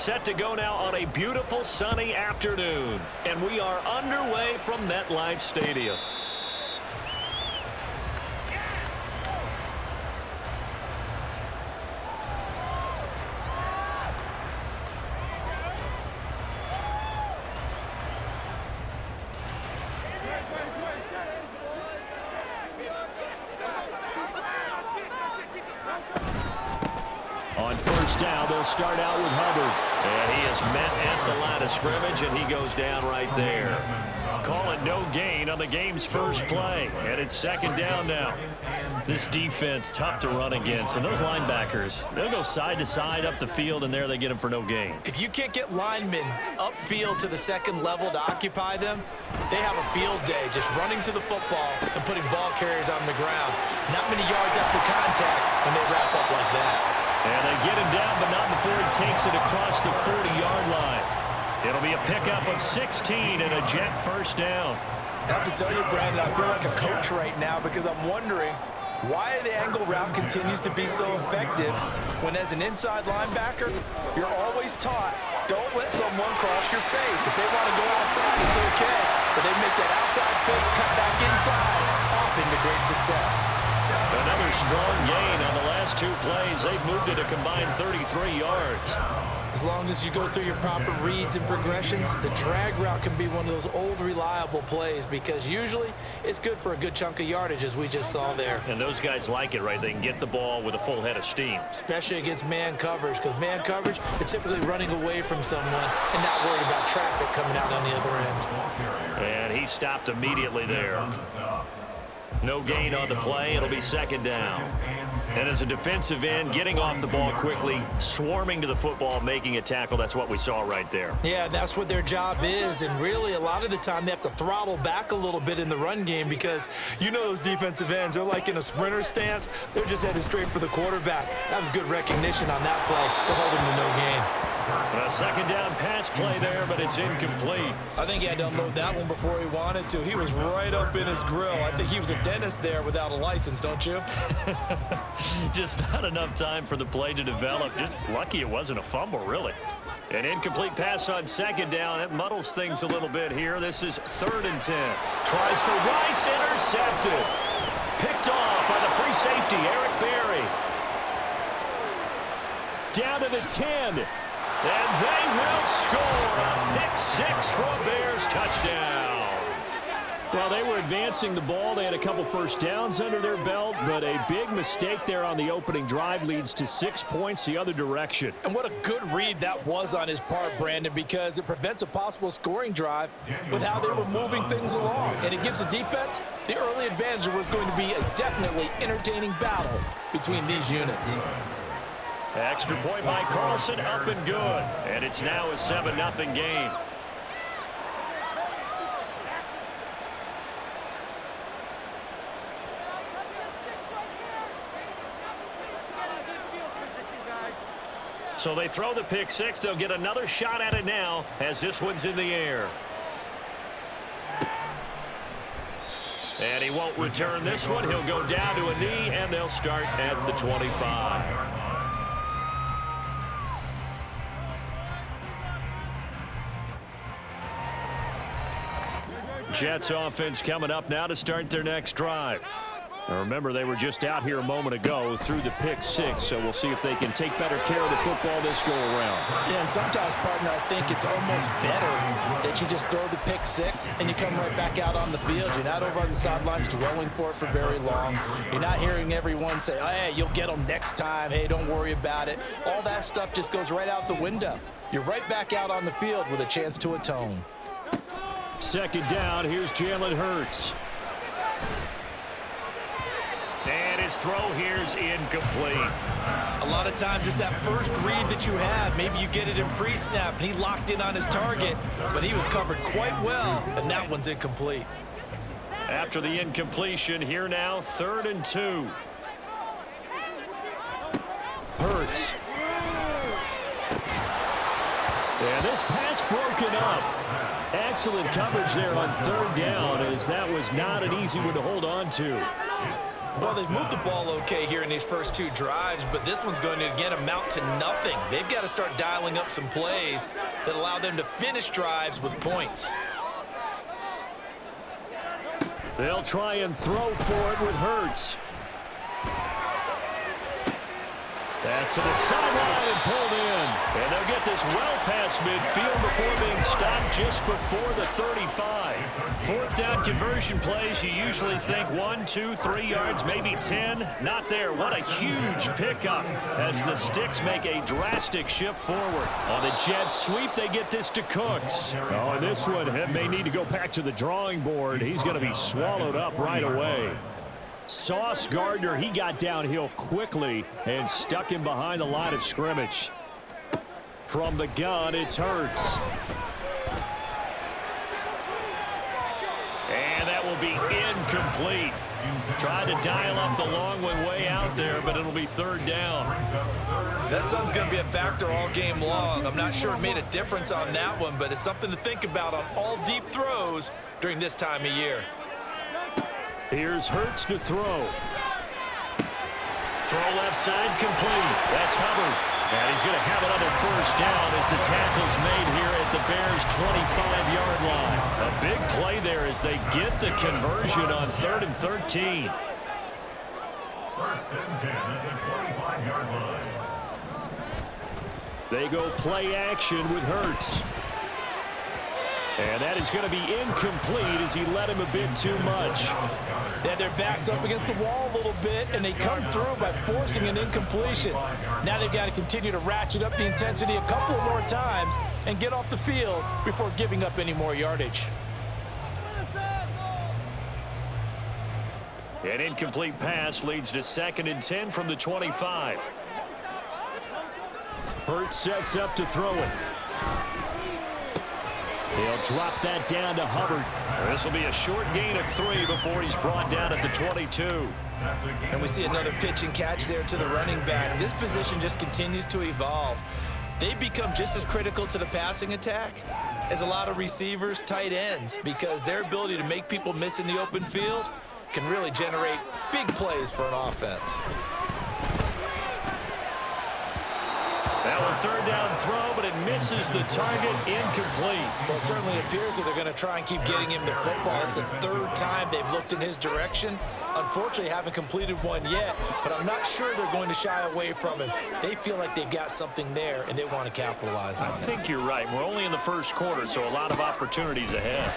set to go now on a beautiful sunny afternoon. And we are underway from MetLife Stadium. On first down, they'll start out with Hubbard. And he is met at the line of scrimmage, and he goes down right there. Call it no gain on the game's first play. And it's second down now. This defense, tough to run against. And those linebackers, they'll go side to side up the field, and there they get them for no gain. If you can't get linemen upfield to the second level to occupy them, they have a field day just running to the football and putting ball carriers on the ground. Not many yards after contact when they wrap up like that. And they get him down, but not before he takes it across the 40-yard line. It'll be a pickup of 16 and a Jet first down. I have to tell you, Brandon, I feel like a coach right now because I'm wondering why the angle route continues to be so effective when as an inside linebacker, you're always taught, don't let someone cross your face. If they want to go outside, it's okay. But they make that outside fake, cut back inside, often to great success. Another strong gain on the last two plays. They've moved it a combined 33 yards. As long as you go through your proper reads and progressions, the drag route can be one of those old reliable plays because usually it's good for a good chunk of yardage as we just saw there. And those guys like it, right? They can get the ball with a full head of steam. Especially against man coverage because man coverage, they're typically running away from someone and not worried about traffic coming out on the other end. And he stopped immediately there. No gain on the play. It'll be second down. And as a defensive end, getting off the ball quickly, swarming to the football, making a tackle, that's what we saw right there. Yeah, that's what their job is. And really, a lot of the time, they have to throttle back a little bit in the run game because you know those defensive ends, they're like in a sprinter stance. They're just headed straight for the quarterback. That was good recognition on that play to hold him to no gain. A second down pass play there, but it's incomplete. I think he had to unload that one before he wanted to. He was right up in his grill. I think he was a dentist there without a license, don't you? Just not enough time for the play to develop. Just lucky it wasn't a fumble, really. An incomplete pass on second down. That muddles things a little bit here. This is 3rd and 10. Tries for Rice, intercepted. Picked off by the free safety, Eric Berry. Down to the 10. And they will score a pick six for a Bears touchdown. Well, they were advancing the ball. They had a couple first downs under their belt, but a big mistake there on the opening drive leads to 6 points the other direction. And what a good read that was on his part, Brandon, because it prevents a possible scoring drive with how they were moving things along. And it gives the defense the early advantage. Was going to be a definitely entertaining battle between these units. Extra point by Carlson, up and good. And it's now a 7-0 game. So they throw the pick six. They'll get another shot at it now as this one's in the air. And he won't return this one. He'll go down to a knee, and they'll start at the 25. Jets offense coming up now to start their next drive. Now remember, they were just out here a moment ago through the pick six, so we'll see if they can take better care of the football this go-around. Yeah, and sometimes, partner, I think it's almost better that you just throw the pick six and you come right back out on the field. You're not over on the sidelines dwelling for it for very long. You're not hearing everyone say, oh, hey, you'll get them next time. Hey, don't worry about it. All that stuff just goes right out the window. You're right back out on the field with a chance to atone. Second down, here's Jalen Hurts. And his throw here's incomplete. A lot of times it's that first read that you have. Maybe you get it in pre-snap, and he locked in on his target, but he was covered quite well, and that one's incomplete. After the incompletion, here now, 3rd and 2. Hurts. And this pass broken up. Excellent coverage there on 3rd down, as that was not an easy one to hold on to. Well, they've moved the ball okay here in these first 2 drives, but this one's going to, again, amount to nothing. They've got to start dialing up some plays that allow them to finish drives with points. They'll try and throw for it with Hurts. Pass to the sideline and pulled in. And they'll get this well past midfield before being stopped just before the 35. 4th down conversion plays, you usually think 1, 2, 3 yards, maybe 10. Not there. What a huge pickup as the Sticks make a drastic shift forward. On the jet sweep, they get this to Cooks. Oh, and this one may need to go back to the drawing board. He's going to be swallowed up right away. Sauce Gardner, he got downhill quickly and stuck him behind the line of scrimmage. From the gun, it's Hurts. And that will be incomplete. Tried to dial up the long one way out there, but it'll be 3rd down. That sun's going to be a factor all game long. I'm not sure it made a difference on that one, but it's something to think about on all deep throws during this time of year. Here's Hurts to throw. Throw left side complete. That's Hubbard. And he's going to have another 1st down as the tackle's made here at the Bears' 25-yard line. A big play there as they get the conversion on 3rd and 13. 1st and 10 at the 25-yard line. They go play action with Hurts. And that is going to be incomplete as he let him a bit too much. They had their backs up against the wall a little bit, and they come through by forcing an incompletion. Now they've got to continue to ratchet up the intensity a couple more times and get off the field before giving up any more yardage. An incomplete pass leads to 2nd and 10 from the 25. Hurts sets up to throw it. He'll drop that down to Hubbard. This will be a short gain of 3 before he's brought down at the 22. And we see another pitch and catch there to the running back. This position just continues to evolve. They become just as critical to the passing attack as a lot of receivers, tight ends, because their ability to make people miss in the open field can really generate big plays for an offense. That one 3rd down throw, but it misses the target, incomplete. Well, it certainly appears that they're going to try and keep getting him the football. It's the 3rd time they've looked in his direction. Unfortunately, haven't completed one yet, but I'm not sure they're going to shy away from him. They feel like they've got something there, and they want to capitalize on it. I think you're right. We're only in the 1st quarter, so a lot of opportunities ahead.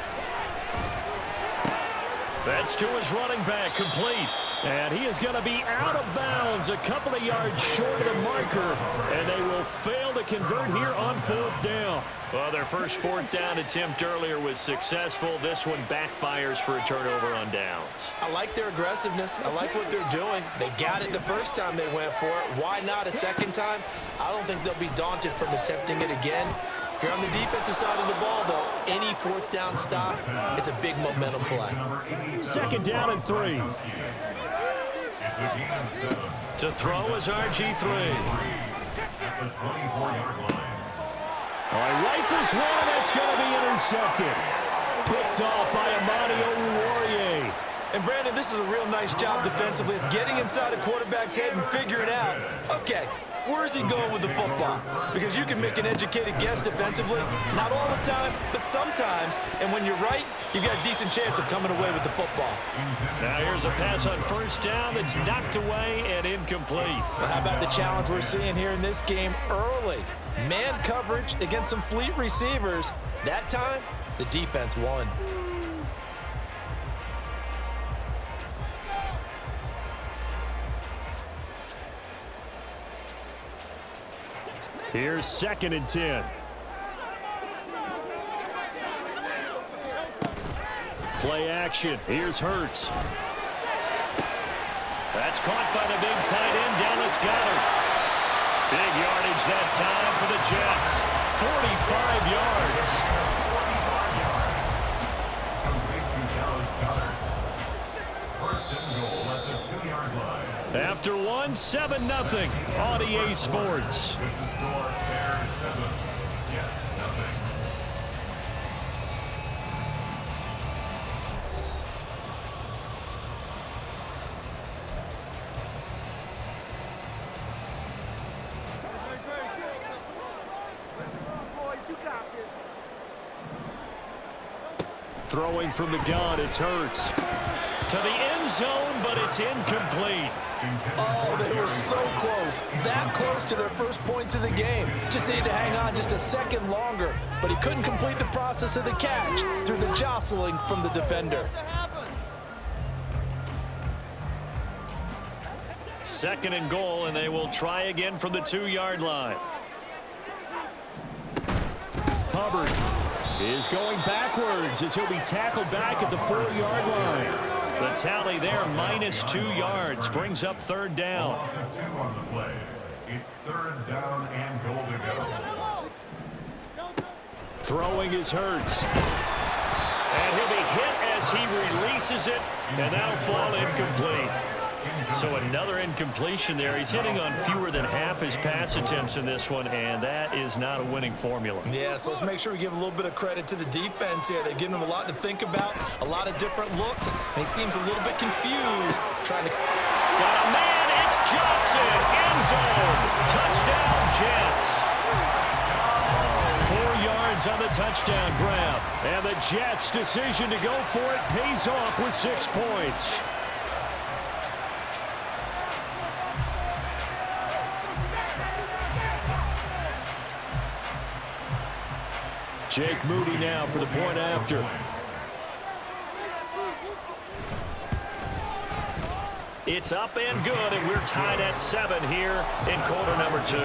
That's to his running back, complete. And he is going to be out of bounds a couple of yards short of the marker, and they will fail to convert here on 4th down. Well, their first 4th down attempt earlier was successful. This one backfires for a turnover on downs. I like their aggressiveness. I like what they're doing. They got it the first time they went for it. Why not a second time? I don't think they'll be daunted from attempting it again. If you're on the defensive side of the ball, though, any 4th down stop is a big momentum play. 2nd down and 3. To throw is RG3. Rifles one, that's going to be intercepted. Picked off by Amani Oruwariye. And Brandon, this is a real nice job defensively of getting inside a quarterback's head and figuring out, okay, where's he going with the football? Because you can make an educated guess defensively, not all the time, but sometimes. And when you're right, you've got a decent chance of coming away with the football. Now here's a pass on 1st down that's knocked away and incomplete. Well, how about the challenge we're seeing here in this game early? Man coverage against some fleet receivers. That time, the defense won. Here's 2nd and 10. Play action. Here's Hurts. That's caught by the big tight end, Dallas Goedert. Big yardage that time for the Jets. 45 yards. After one, 7-0 on EA Sports. Throwing from the gun, it's Hurts. To the end zone, but it's incomplete. Oh, they were so close. That close to their first points of the game. Just needed to hang on just a second longer. But he couldn't complete the process of the catch through the jostling from the defender. Second and goal, and they will try again from the 2-yard line. Hubbard is going backwards as he'll be tackled back at the 4-yard line. The tally there, -2 yards, brings up third down. Loss of 2 on the play. It's third down and goal to go. Throwing is Hurts. And he'll be hit as he releases it, and that'll fall incomplete. So another incompletion there. He's hitting on fewer than half his pass attempts in this one, and that is not a winning formula. Yeah, so let's make sure we give a little bit of credit to the defense here. They've given him a lot to think about, a lot of different looks, and he seems a little bit confused trying to... Got a man, it's Johnson, end zone, touchdown Jets. 4 yards on the touchdown grab, and the Jets' decision to go for it pays off with 6 points. Jake Moody now for the point after. It's up and good, and we're tied at 7 here in quarter number 2.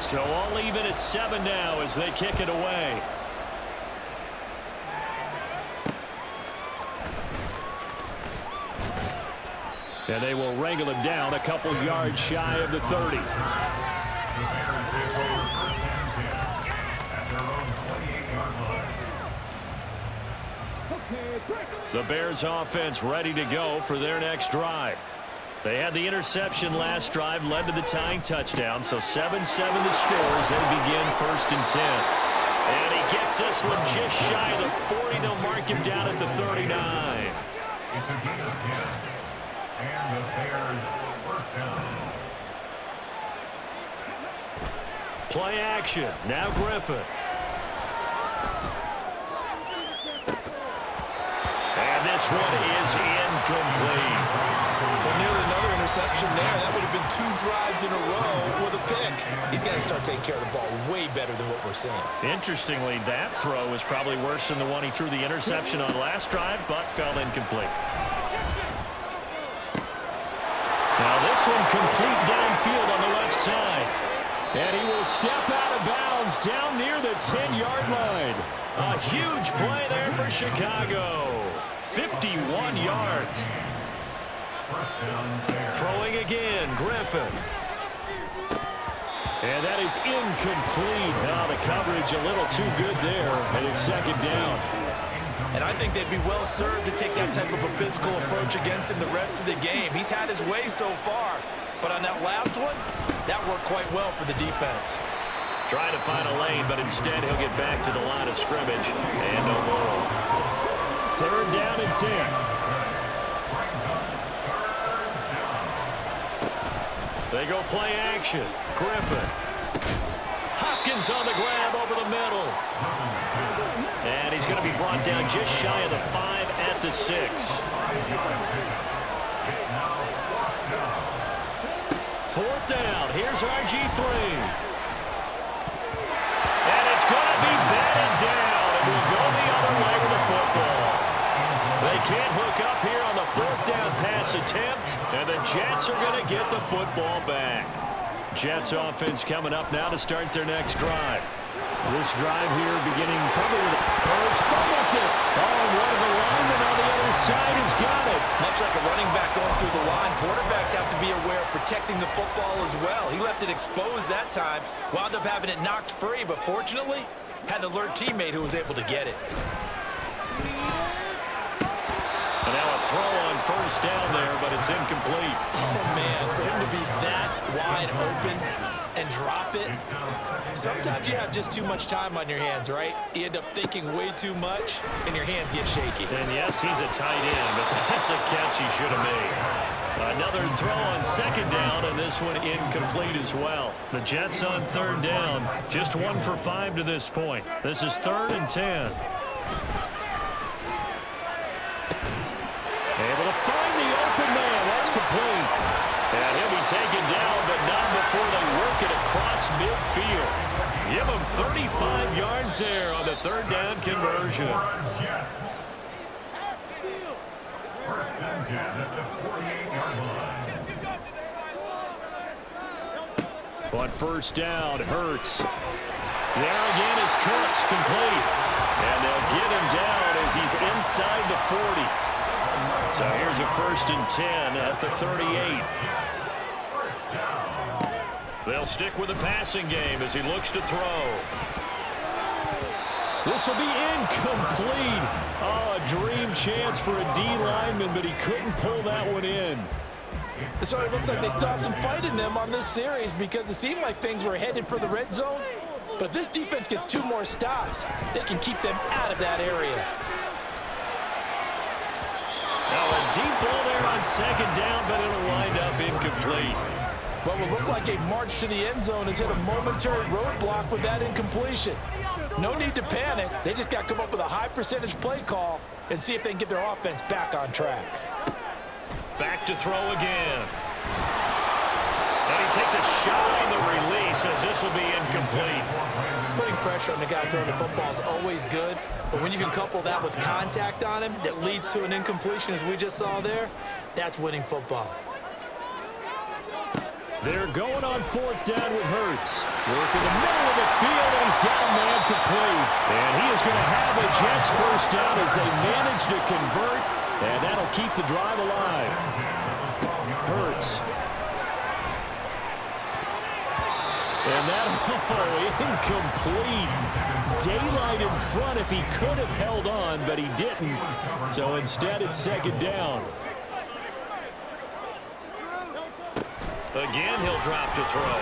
So all even at 7 now as they kick it away. And they will wrangle him down a couple yards shy of the 30. The Bears offense ready to go for their next drive. They had the interception last drive, led to the tying touchdown, so 7-7 the score as they begin 1st and 10. And he gets this one just shy of the 40. They'll mark him down at the 39. It's a gain of 10. And the Bears first down. Play action. Now Griffin. And this one is incomplete. Well, nearly another interception there. That would have been 2 drives in a row with a pick. He's got to start taking care of the ball way better than what we're seeing. Interestingly, that throw is probably worse than the one he threw the interception on last drive, but fell incomplete. Now this one complete downfield on the left side. And he will step out of bounds down near the 10-yard line. A huge play there for Chicago. 51 yards. Throwing again, Griffin. And that is incomplete. Now the coverage a little too good there, and it's 2nd down. And I think they'd be well served to take that type of a physical approach against him the rest of the game. He's had his way so far, but on that last one, that worked quite well for the defense. Trying to find a lane, but instead he'll get back to the line of scrimmage, and no more. 3rd down and 10. They go play action. Griffin. Hopkins on the grab over the middle. And he's going to be brought down just shy of the 5 at the 6. 4th down. Here's RG3. And it's going to be batted down. And we'll go the other way with the football. They can't hook up here on the 4th down pass attempt, and the Jets are going to get the football back. Jets offense coming up now to start their next drive. This drive here beginning probably with Hurts fumbles it. Oh, and one of the linemen on the other side has got it. Much like a running back going through the line, quarterbacks have to be aware of protecting the football as well. He left it exposed that time, wound up having it knocked free, but fortunately, had an alert teammate who was able to get it. And now a throw on 1st down there, but it's incomplete. Oh, man, for him to be that wide open, and drop it. Sometimes you have just too much time on your hands, right? You end up thinking way too much, and your hands get shaky. And yes, he's a tight end, but that's a catch he should have made. Another throw on second down, and this one incomplete as well. The Jets on third down, just 1 for 5 to this point. This is 3rd and 10. Able to find the open man. That's complete. And he'll be taken down, but not before they work it across midfield. Give him 35 yards there on the third down conversion. First and 10 at the 48-yard line. On first down, Hurts. There again is Cooks, complete. And they'll get him down as he's inside the 40. So here's a 1st and 10 at the 38. They'll stick with the passing game as he looks to throw. This will be incomplete. Oh, a dream chance for a D lineman, but he couldn't pull that one in. So it looks like they still have some fight in them on this series because it seemed like things were headed for the red zone. But if this defense gets 2 more stops, they can keep them out of that area. Now a deep ball there on second down, but it'll wind up incomplete. What will look like a march to the end zone has hit a momentary roadblock with that incompletion. No need to panic. They just got to come up with a high percentage play call and see if they can get their offense back on track. Back to throw again. And he takes a shot on the release as this will be incomplete. Putting pressure on the guy throwing the football is always good, but when you can couple that with contact on him that leads to an incompletion as we just saw there, that's winning football. They're going on 4th down with Hurts. Working the middle of the field, and he's got a man complete. And he is going to have a Jets 1st down as they manage to convert, and that'll keep the drive alive. Hurts. And that, incomplete. Daylight in front if he could have held on, but he didn't. So instead, it's 2nd down. Again, he'll drop to throw.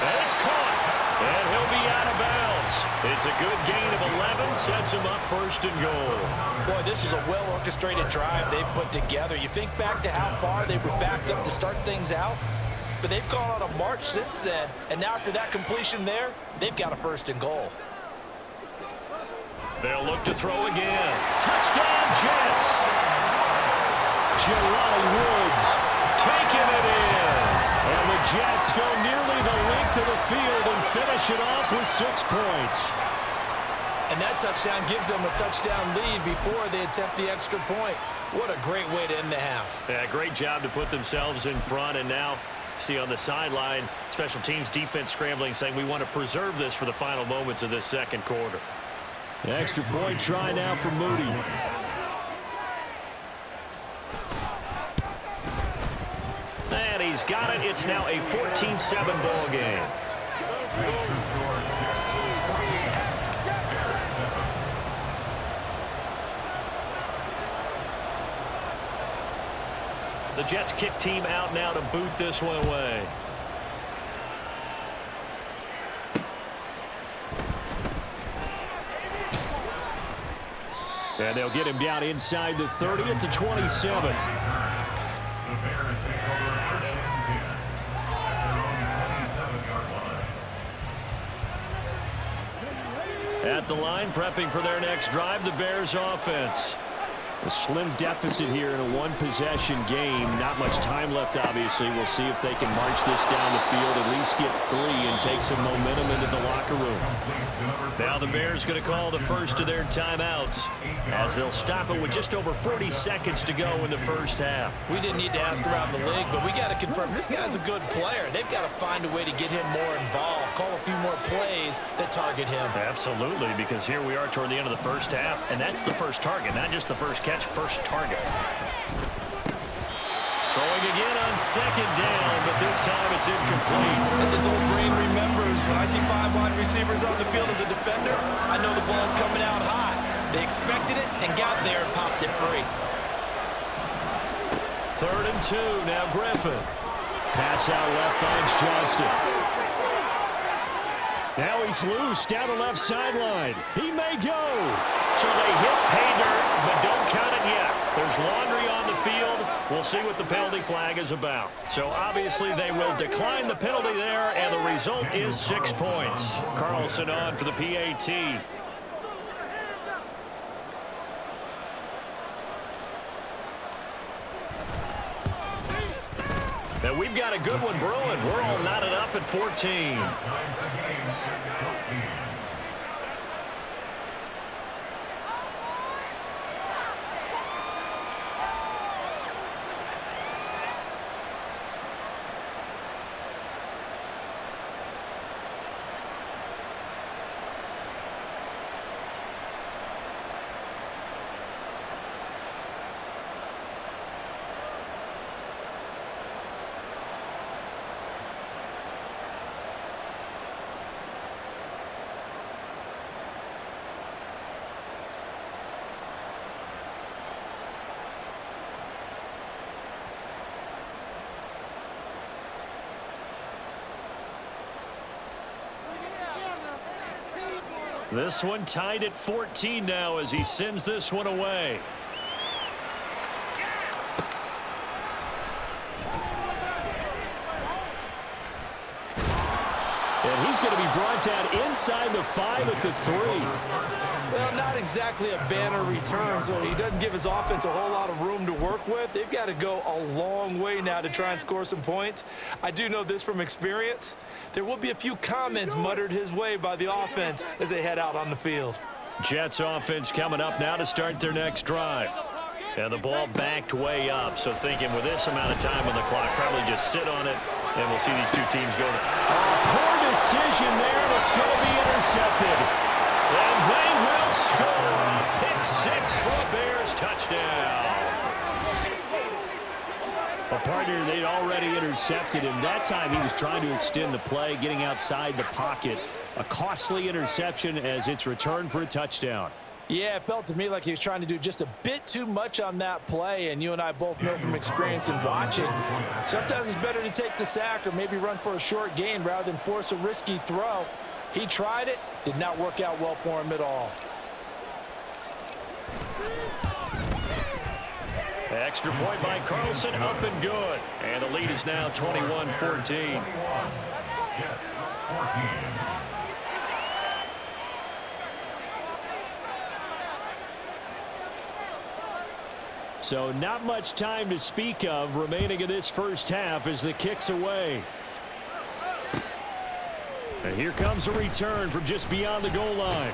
And it's caught. And he'll be out of bounds. It's a good gain of 11, sets him up 1st and goal. Boy, this is a well-orchestrated drive they've put together. You think back to how far they were backed up to start things out, but they've gone on a march since then. And now after that completion there, they've got a 1st and goal. They'll look to throw again. Touchdown, Jets. Jelani Woods taking it in. And the Jets go nearly the length of the field and finish it off with 6 points. And that touchdown gives them a touchdown lead before they attempt the extra point. What a great way to end the half. Yeah, great job to put themselves in front. And now, see on the sideline, special teams defense scrambling, saying we want to preserve this for the final moments of this 2nd quarter. The extra point try now for Moody. And he's got it. It's now a 14-7 ball game. The Jets kick team out now to boot this one away. And they'll get him down inside the 30 at the 27. At the line, prepping for their next drive, the Bears offense. A slim deficit here in a 1-possession game. Not much time left, obviously. We'll see if they can march this down the field, at least get 3 and take some momentum into the locker room. Now the Bears going to call the first of their timeouts as they'll stop it with just over 40 seconds to go in the first half. We didn't need to ask around the league, but we got to confirm this guy's a good player. They've got to find a way to get him more involved, call a few more plays that target him. Absolutely, because here we are toward the end of the first half, and that's the first target, not just the first catch, first target. Throwing again on second down, but this time it's incomplete. As his old brain remembers, when I see 5 wide receivers on the field as a defender, I know the ball's coming out high. They expected it and got there and popped it free. 3rd and 2, now Griffin. Pass out left finds Johnston. Now he's loose down the left sideline. He may go. So they hit pay dirt, but don't count it yet. There's laundry on the field. We'll see what the penalty flag is about. So obviously they will decline the penalty there, and the result is 6 points. Carlson on for the PAT. And we've got a good one brewing. We're all knotted up at 14. This one tied at 14 now as he sends this one away. And he's going to be brought down inside the 5 at the 3. Well, not exactly a banner return, so he doesn't give his offense a whole lot of room to work with. They've got to go a long way now to try and score some points. I do know this from experience. There will be a few comments muttered his way by the offense as they head out on the field. Jets offense coming up now to start their next drive. And the ball backed way up, so thinking with this amount of time on the clock, probably just sit on it, and we'll see these two teams go. Poor decision there. It's going to be intercepted. And they will score a pick 6 for a Bears touchdown. A partner they'd already intercepted him. That time he was trying to extend the play, getting outside the pocket. A costly interception as it's returned for a touchdown. Yeah, it felt to me like he was trying to do just a bit too much on that play, and you and I both know from experience in watching, sometimes it's better to take the sack or maybe run for a short gain rather than force a risky throw. He tried it, did not work out well for him at all. Extra point by Carlson, up and good. And the lead is now 21-14. Jets, 14. So not much time to speak of remaining in this first half as the kick's away. And here comes a return from just beyond the goal line.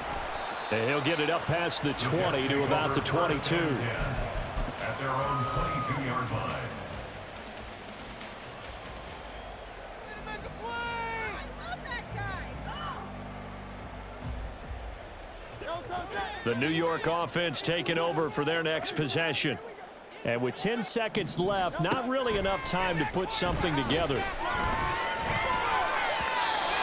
And he'll get it up past the 20 to about the 22. At their own 22-yard line. The New York offense taking over for their next possession. And with 10 seconds left, not really enough time to put something together.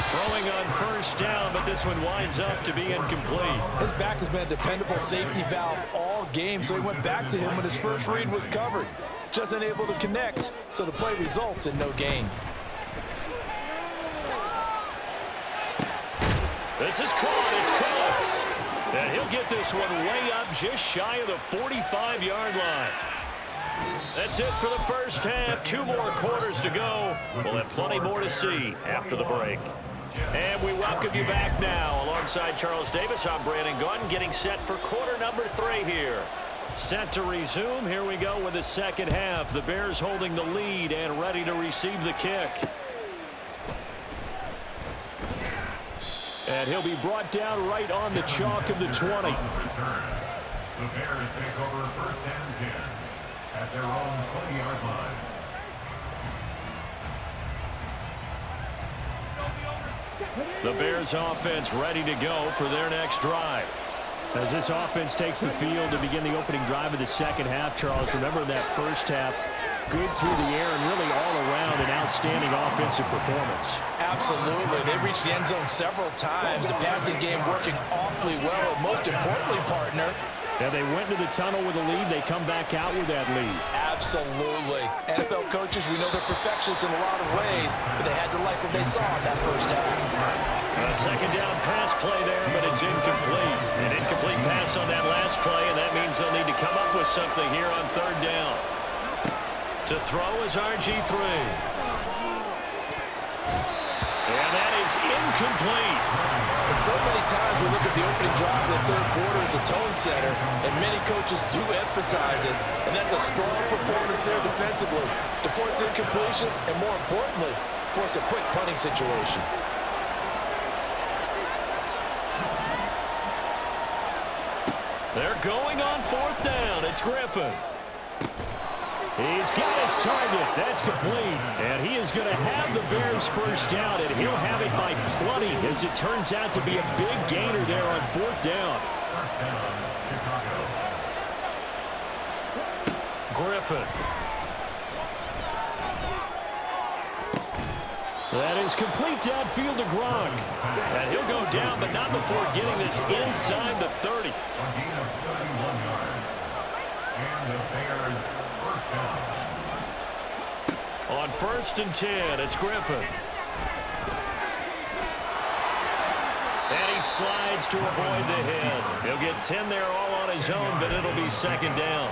Throwing on first down, but this one winds up to be incomplete. His back has been a dependable safety valve all game, so he went back to him when his first read was covered. Just unable to connect, so the play results in no gain. This is caught. It's close. And he'll get this one way up just shy of the 45-yard line. That's it for the first half. 2 more quarters to go. We'll have plenty more to see after the break. And we welcome you back now. Alongside Charles Davis, I'm Brandon Gunn, getting set for quarter number 3 here. Set to resume. Here we go with the second half. The Bears holding the lead and ready to receive the kick. And he'll be brought down right on the chalk of the 20. The Bears take over first and 10 at their own 20-yard line. The Bears offense ready to go for their next drive. As this offense takes the field to begin the opening drive of the second half, Charles, remember that first half, good through the air and really all around an outstanding offensive performance. Absolutely. They reached the end zone several times. The passing game working awfully well. And most importantly, partner, And they went to the tunnel with a lead. They come back out with that lead. Absolutely. NFL coaches, we know they're perfectionists in a lot of ways, but they had to like what they saw in that first half. A second down pass play there, but it's incomplete. An incomplete pass on that last play, and that means they'll need to come up with something here on third down. To throw is RG3. And that is incomplete. And so many times we look at the opening drive of the third quarter as a tone setter, and many coaches do emphasize it, and that's a strong performance there defensively to force incompletion and, more importantly, force a quick punting situation. They're going on fourth down. It's Griffin. He's got his target. That's complete. And he is going to have the Bears first down, and he'll have it by plenty as it turns out to be a big gainer there on fourth down. First down, Chicago. Griffin. That is complete downfield to Gronk. And he'll go down, but not before getting this inside the 30. A gain of 31 yards. And the Bears first down. On 1st and 10, it's Griffin. And he slides to avoid the hit. He'll get 10 there all on his own, but it'll be second down.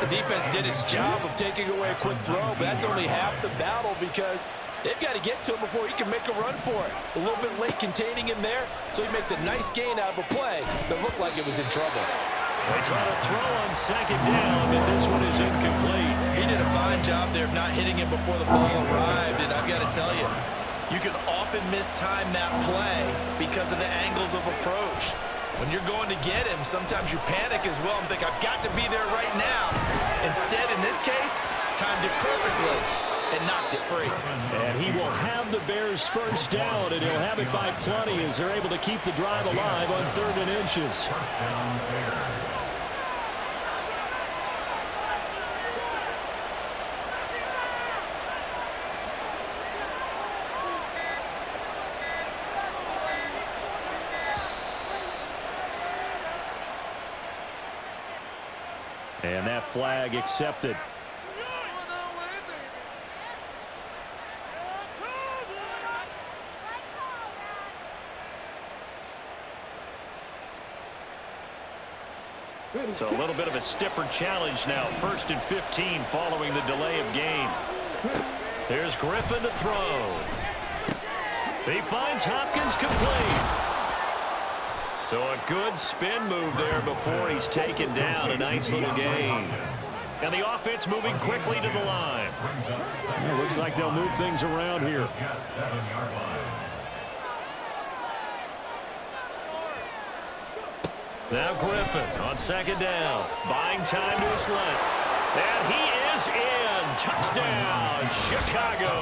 The defense did its job of taking away a quick throw, but that's only half the battle because they've got to get to him before he can make a run for it. A little bit late containing him there, so he makes a nice gain out of a play that looked like it was in trouble. They try to throw on second down, but this one is incomplete. He did a fine job there of not hitting it before the ball arrived, and I've got to tell you, you can often mistime that play because of the angles of approach. When you're going to get him, sometimes you panic as well and think, I've got to be there right now. Instead, in this case, timed it perfectly and knocked it free. And he will have the Bears first down, and he'll have it by plenty as they're able to keep the drive alive on 3rd and inches. First down, Bears. And that flag accepted. So a little bit of a stiffer challenge now. 1st and 15 following the delay of game. There's Griffin to throw. He finds Hopkins complete. So a good spin move there before he's taken down. A nice little gain. And the offense moving quickly to the line. It looks like they'll move things around here. Jet 7-yard line. Now Griffin on second down. Buying time to his left. And he is in. Touchdown, Chicago.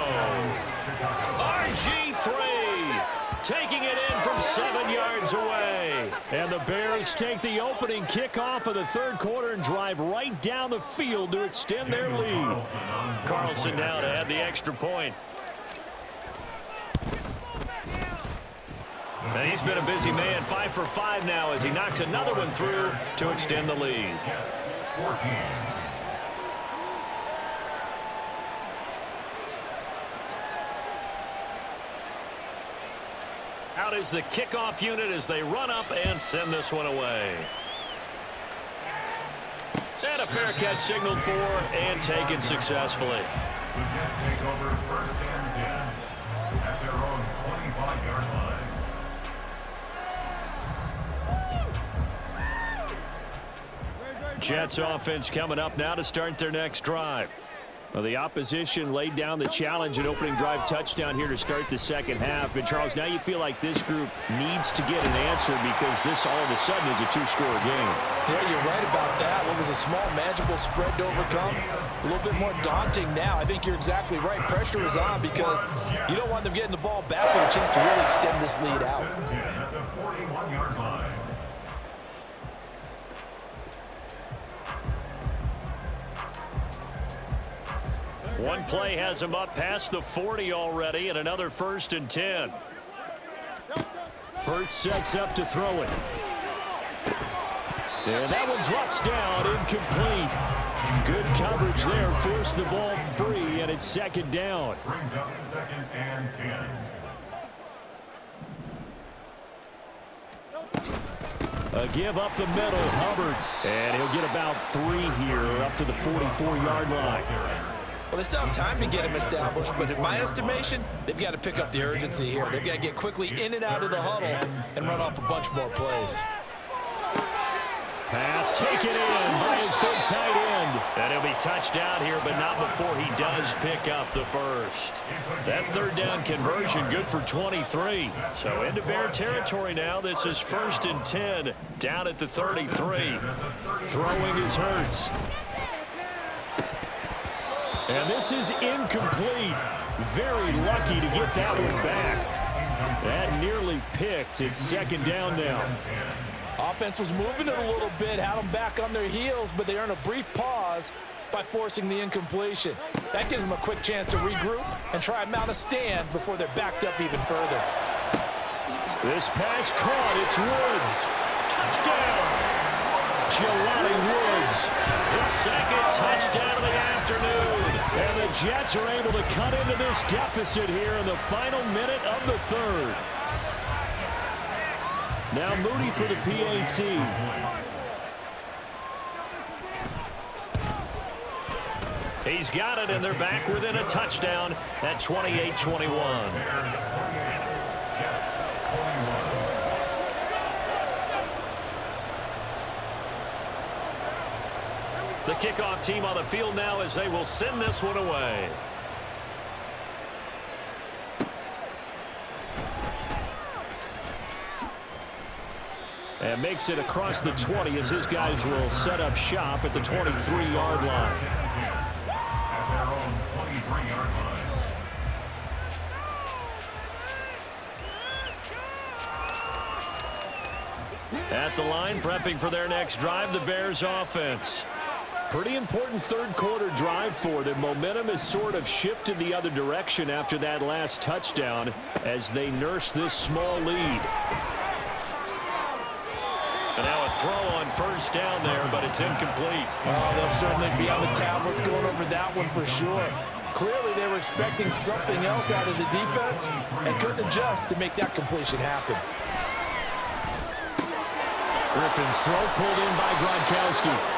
RG3 taking it in from 7 yards away. And the Bears take the opening kickoff of the third quarter and drive right down the field to extend their lead. Carlson now to add the extra point. And he's been a busy man, 5 for 5 now as he knocks another one through to extend the lead. 14. Out is the kickoff unit as they run up and send this one away. And a fair catch signaled for and taken successfully. The Jets take over 1st and 10 at their own 25-yard line. Jets offense coming up now to start their next drive. Well, the opposition laid down the challenge and opening drive touchdown here to start the second half. And, Charles, now you feel like this group needs to get an answer because this all of a sudden is a 2-score game. Yeah, you're right about that. What was a small, manageable spread to overcome, a little bit more daunting now. I think you're exactly right. Pressure is on because you don't want them getting the ball back with a chance to really extend this lead out. At the 41-yard line. One play has him up past the 40 already, and another 1st and 10. Hurts sets up to throw it. And that one drops down, incomplete. Good coverage there, forced the ball free, and it's second down. Brings up 2nd and 10. A give up the middle, Hubbard. And he'll get about 3 here, up to the 44-yard line. Well, they still have time to get him established, but in my estimation, they've got to pick up the urgency here. They've got to get quickly in and out of the huddle and run off a bunch more plays. Pass taken in by his big tight end. And he'll be touched down here, but not before he does pick up the first. That 3rd down conversion good for 23. So into Bear territory now. This is 1st and 10 down at the 33. Throwing is Hurts. And this is incomplete. Very lucky to get that one back. That nearly picked. It's 2nd down now. Offense was moving it a little bit, had them back on their heels, but they earn a brief pause by forcing the incompletion. That gives them a quick chance to regroup and try and mount a stand before they're backed up even further. This pass caught. It's Woods. Touchdown. Jelani Woods. His 2nd touchdown of the afternoon. And the Jets are able to cut into this deficit here in the final minute of the 3rd. Now Moody for the PAT. He's got it, and they're back within a touchdown at 28-21. The kickoff team on the field now as they will send this one away. And makes it across the 20 as his guys will set up shop at the 23-yard line. At their own 23-yard line. At the line, prepping for their next drive, the Bears offense. Pretty important 3rd quarter drive for them. Momentum has sort of shifted the other direction after that last touchdown as they nurse this small lead. And now a throw on 1st down there, but it's incomplete. Oh, they'll certainly be on the tablets going over that one for sure. Clearly, they were expecting something else out of the defense and couldn't adjust to make that completion happen. Griffin's throw pulled in by Gronkowski.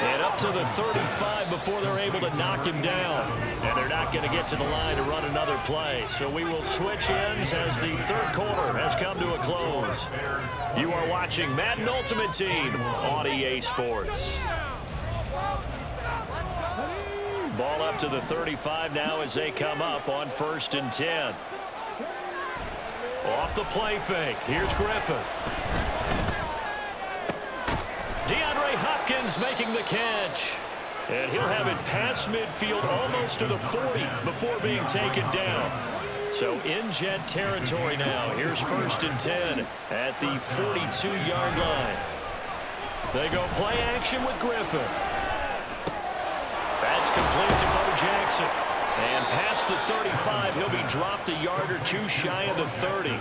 And up to the 35 before they're able to knock him down. And they're not going to get to the line to run another play. So we will switch ends as the 3rd quarter has come to a close. You are watching Madden Ultimate Team on EA Sports. Ball up to the 35 now as they come up on 1st and 10. Off the play fake. Here's Griffin. DeAndre Hopkins making the catch. And he'll have it past midfield almost to the 40 before being taken down. So in Jet territory now. Here's 1st and 10 at the 42-yard line. They go play action with Griffin. That's complete to Bo Jackson. And past the 35, he'll be dropped a yard or 2 shy of the 30.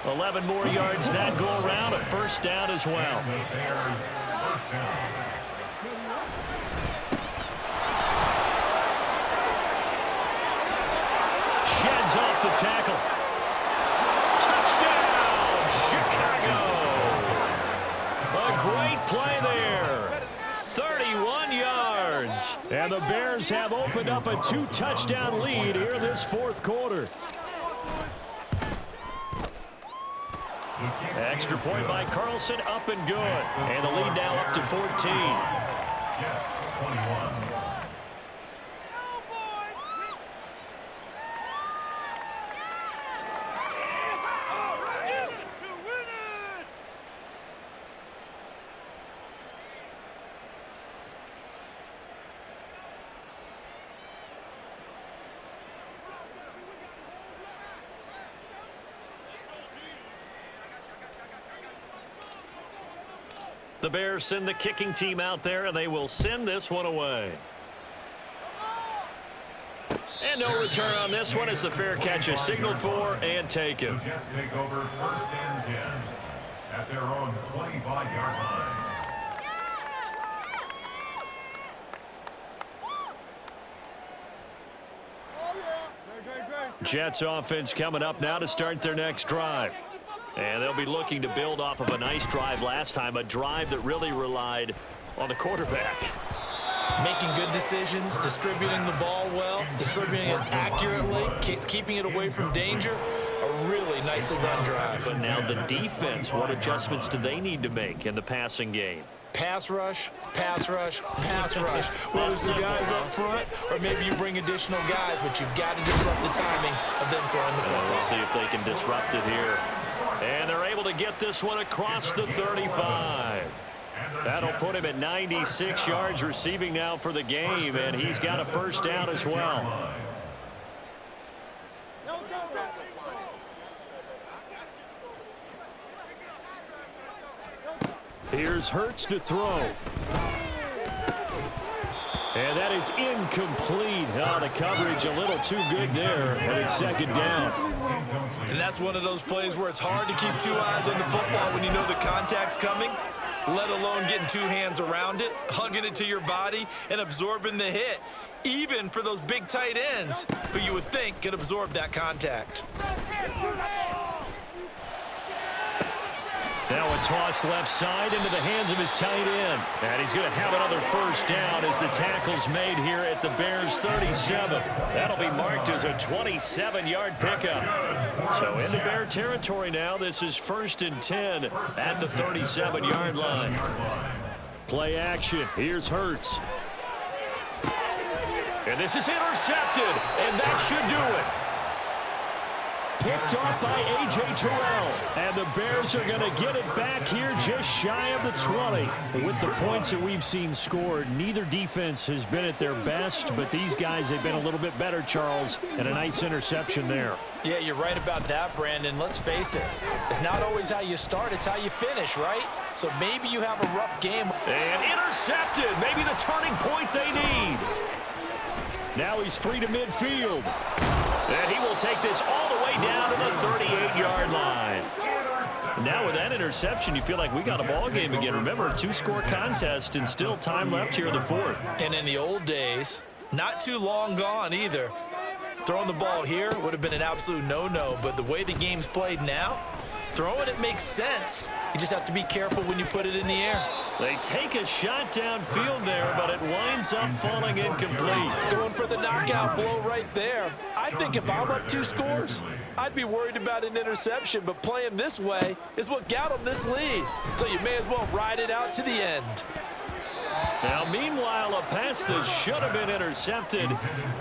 11 more yards that go around, a 1st down as well. Sheds off the tackle. Touchdown, Chicago. A great play there. 31 yards. And the Bears have opened up a 2-touchdown lead here this 4th quarter. Extra point by Carlson, up and good. And the lead now up to 14. Jets 21. The Bears send the kicking team out there, and they will send this one away. And no return on this one as the fair catch is signaled for and taken. The Jets take over 1st and 10 at their own 25-yard line. Jets offense coming up now to start their next drive. And they'll be looking to build off of a nice drive last time, a drive that really relied on the quarterback. Making good decisions, distributing the ball well, distributing it accurately, keeping it away from danger. A really nicely run drive. But now the defense, what adjustments do they need to make in the passing game? Pass rush, pass rush, pass rush. Whether it's the guys up front or maybe you bring additional guys, but you've got to disrupt the timing of them throwing the football. We'll see if they can disrupt it here. And they're able to get this one across the 35. That'll put him at 96 yards receiving now for the game, and he's got a first down as well. Here's Hurts to throw. And that is incomplete. Oh, the coverage a little too good there, and it's second down. And that's one of those plays where it's hard to keep two eyes on the football when you know the contact's coming, let alone getting two hands around it, hugging it to your body, and absorbing the hit, even for those big tight ends who you would think could absorb that contact. Now a toss left side into the hands of his tight end. And he's going to have another first down as the tackle's made here at the Bears' 37. That'll be marked as a 27-yard pickup. So into Bear territory now. This is 1st and 10 at the 37-yard line. Play action. Here's Hurts. And this is intercepted, and that should do it. Picked off by A.J. Terrell. And the Bears are going to get it back here just shy of the 20. With the points that we've seen scored, neither defense has been at their best, but these guys have been a little bit better, Charles, and a nice interception there. Yeah, you're right about that, Brandon. Let's face it. It's not always how you start, it's how you finish, right? So maybe you have a rough game. And intercepted. Maybe the turning point they need. Now he's free to midfield. And he will take this all the way down to the 38-yard line. Now with that interception, you feel like we got a ball game again. Remember, a two-score contest and still time left here in the fourth. And in the old days, not too long gone either, throwing the ball here would have been an absolute no-no. But the way the game's played now, throwing it makes sense. You just have to be careful when you put it in the air. They take a shot downfield there, but it winds up falling incomplete. Going for the knockout blow right there. I think if I'm up 2 scores, I'd be worried about an interception, but playing this way is what got them this lead. So you may as well ride it out to the end. Now, meanwhile, a pass that should have been intercepted,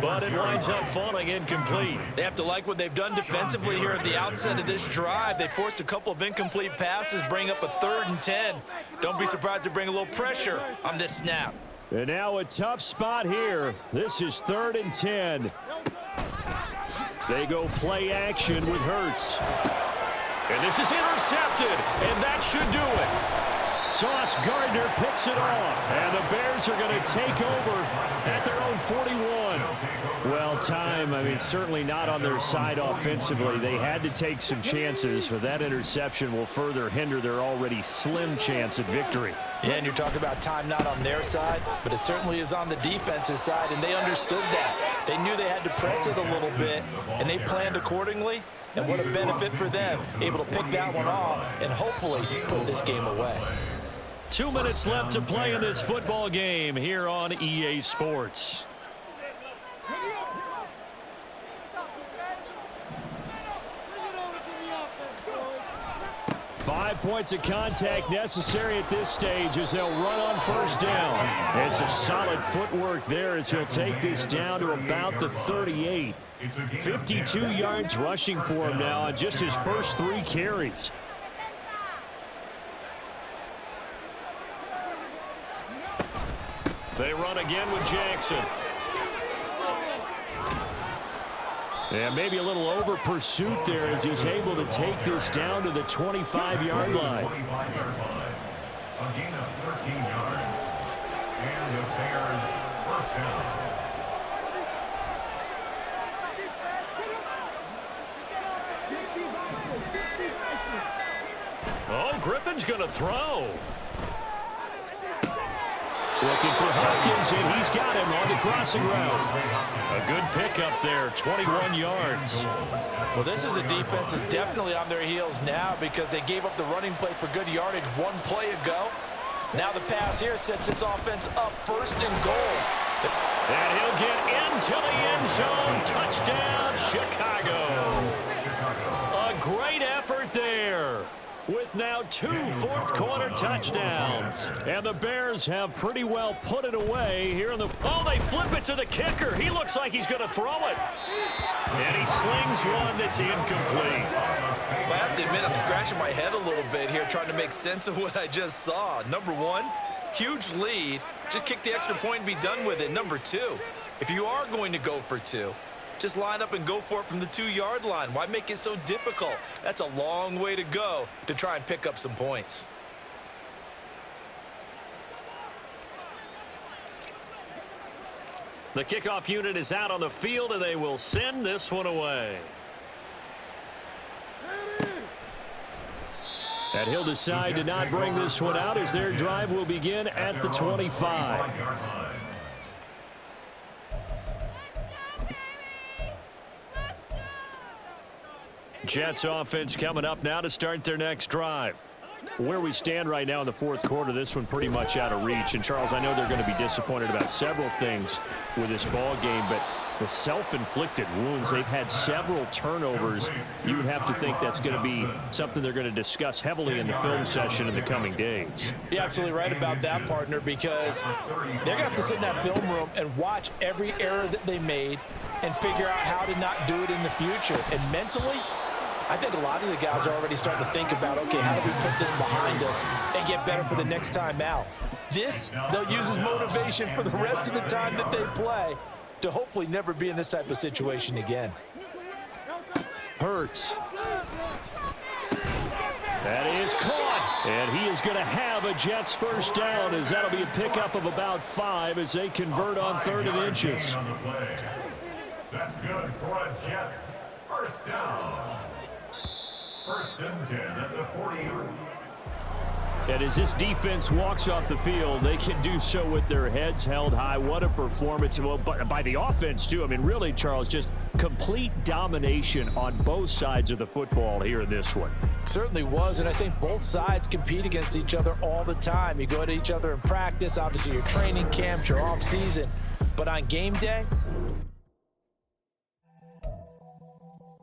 but it winds up falling incomplete. They have to like what they've done defensively here at the outset of this drive. They forced a couple of incomplete passes, bring up a 3rd and 10. Don't be surprised to bring a little pressure on this snap. And now a tough spot here. This is 3rd and 10. They go play action with Hurts. And this is intercepted, and that should do it. Sauce Gardner picks it off, and the Bears are going to take over at their own 41. Well, time, I mean, certainly not on their side offensively. They had to take some chances, but that interception will further hinder their already slim chance at victory. Yeah, and you're talking about time not on their side, but it certainly is on the defense's side, and they understood that. They knew they had to press it a little bit, and they planned accordingly. And what a benefit for them, able to pick that one off and hopefully put this game away. 2 minutes left to play in this football game here on EA Sports. Five points of contact necessary at this stage as they'll run on first down. It's a solid footwork there as he'll take this down to about the 38. 52 yards rushing for him now on just his first 3 carries. They run again with Jackson. And maybe a little over pursuit there as he's able to take this down to the 25-yard line. A gain of 13 yards. And the Bears first down. Oh, Griffin's going to throw. Looking for Hopkins, and he's got him on the crossing route. A good pickup there, 21 yards. Well, this is a defense that's definitely on their heels now because they gave up the running play for good yardage one play ago. Now the pass here sets this offense up 1st and goal. And he'll get into the end zone. Touchdown, Chicago. A great effort there, with now 2 fourth-quarter touchdowns. And the Bears have pretty well put it away here in the... Oh, they flip it to the kicker. He looks like he's going to throw it. And he slings one that's incomplete. I have to admit, I'm scratching my head a little bit here trying to make sense of what I just saw. Number one, huge lead. Just kick the extra point and be done with it. Number two, if you are going to go for 2, just line up and go for it from the 2-yard line. Why make it so difficult? That's a long way to go to try and pick up some points. The kickoff unit is out on the field, and they will send this one away. And he'll decide to not bring this one out as their drive will begin at the 25. Jets offense coming up now to start their next drive. Where we stand right now in the 4th quarter, this one pretty much out of reach. And, Charles, I know they're going to be disappointed about several things with this ball game, but the self-inflicted wounds, they've had several turnovers. You would have to think that's going to be something they're going to discuss heavily in the film session in the coming days. You're absolutely right about that, partner, because they're going to have to sit in that film room and watch every error that they made and figure out how to not do it in the future. And mentally, I think a lot of the guys are already starting to think about, okay, how do we put this behind us and get better for the next time out? This, they'll use as motivation for the rest of the time that they play to hopefully never be in this type of situation again. Hurts. That is caught. And he is going to have a Jets first down, as that'll be a pickup of about 5 as they convert on 3rd and inches. That's good for a Jets first down. 1st and 10 at the 40-yard line. And as this defense walks off the field, they can do so with their heads held high. What a performance by the offense, too. I mean, really, Charles, just complete domination on both sides of the football here in this one. Certainly was, and I think both sides compete against each other all the time. You go to each other in practice, obviously your training camps, your off season. But on game day,